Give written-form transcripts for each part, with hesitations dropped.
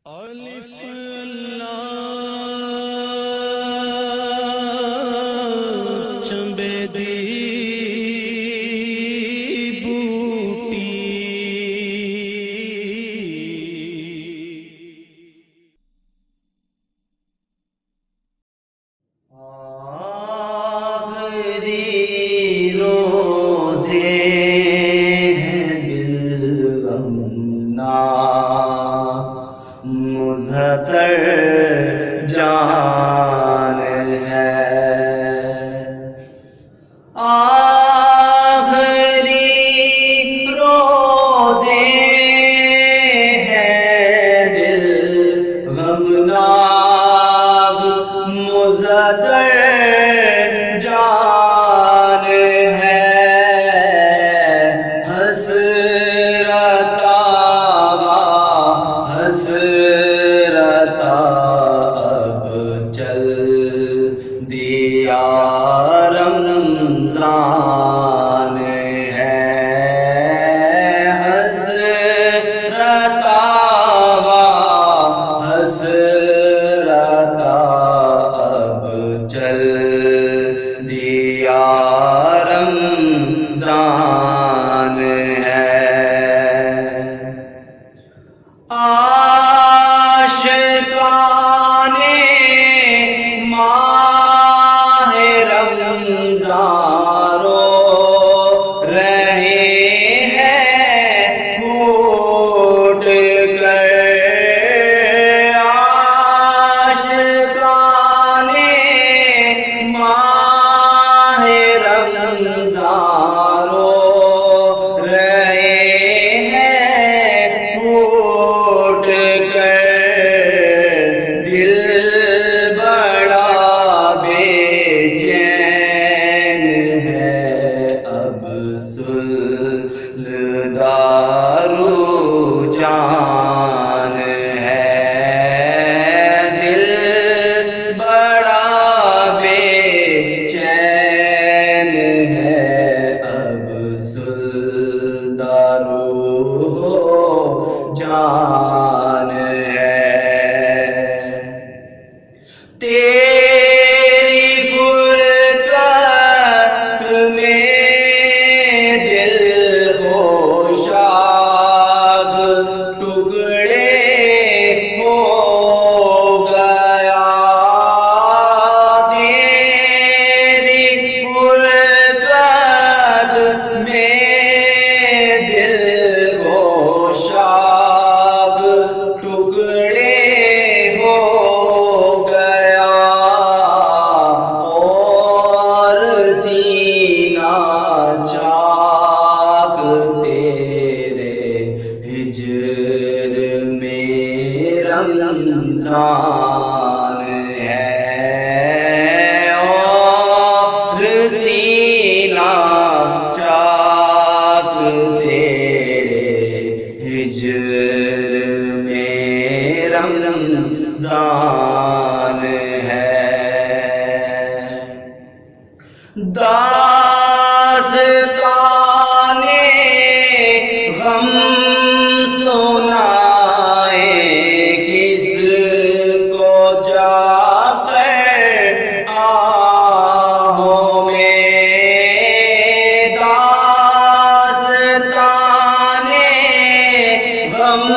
الف لام چنبے دی بوٹی آخری روزے ہیں دلغمنا مظہر جان ہے، آخری روزے ہیں دلغمناک مظہر جان ہے، حسرت اب چل دیا رمضان ہے، حسرت اب چل دیا رمضان ہے، عاشقان ماہ رمضان رو رہے ہیں پھوٹ کر، عاشقان ماہ رمضان رو رہے ہیں پھوٹ کر، دل بڑا بے چین ہے، اب سلدارو جان ہے، دل بڑا بے چین ہے، اب سلدارو جان ہے، تیری فرقت میں دل خوشاد ٹکڑے ہو گیا، تیری فرقت میں دل خوشاد ٹکڑے ہو گیا، اور سینہ چاک تیرے ہجر میں رمضان ہے، اور سینہ چاک تیرے ہجر میں رمضان ہے، داستان غم سنائے کس کو جا کر آہوں میں، داستان غم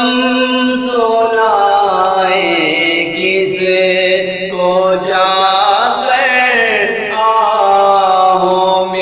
سنائے کس کو جا کر آہوں میں،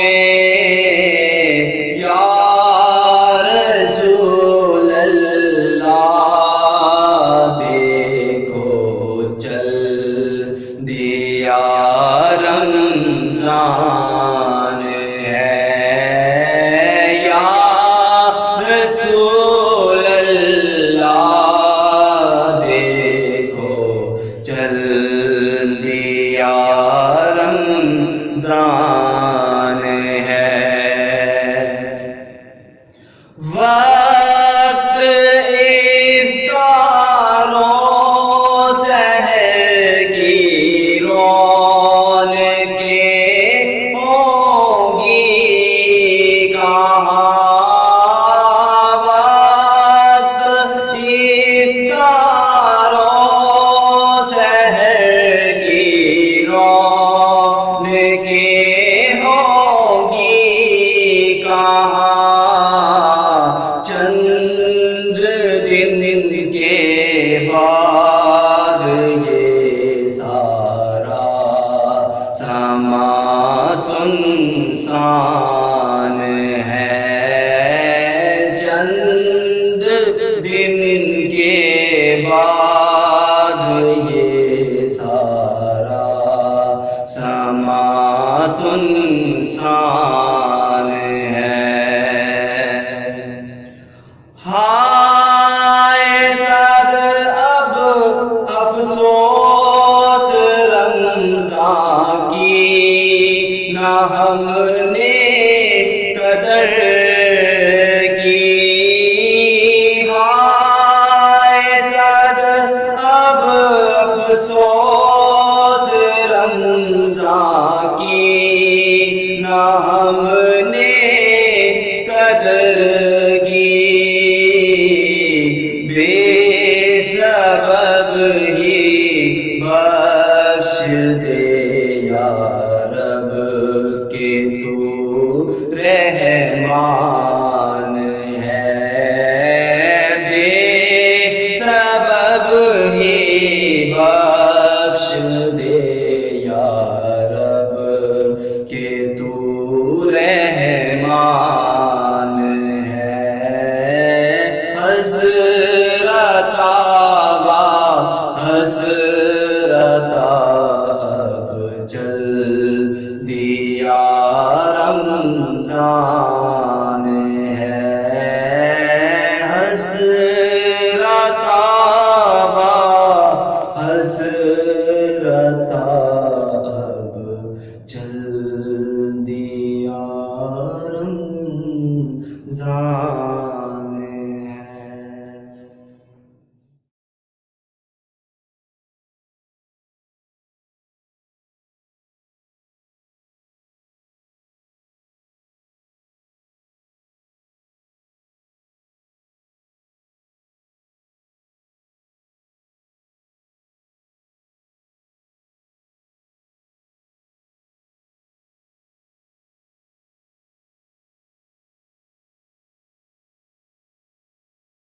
سنسان ہے۔ ہائے صد اب افسوس رمضان کی، نہ ہم نے قدر کی۔ ہائے صد اب افسوس رمضان کی، نہ ہم نے قدر کی۔ بے سبب ہی بخش دے یا رب کہ تو رحمان ہے۔ بے سبب ہی بخش دے یا رب کہ تو رحمان ہے۔ حسرت آوا حسرت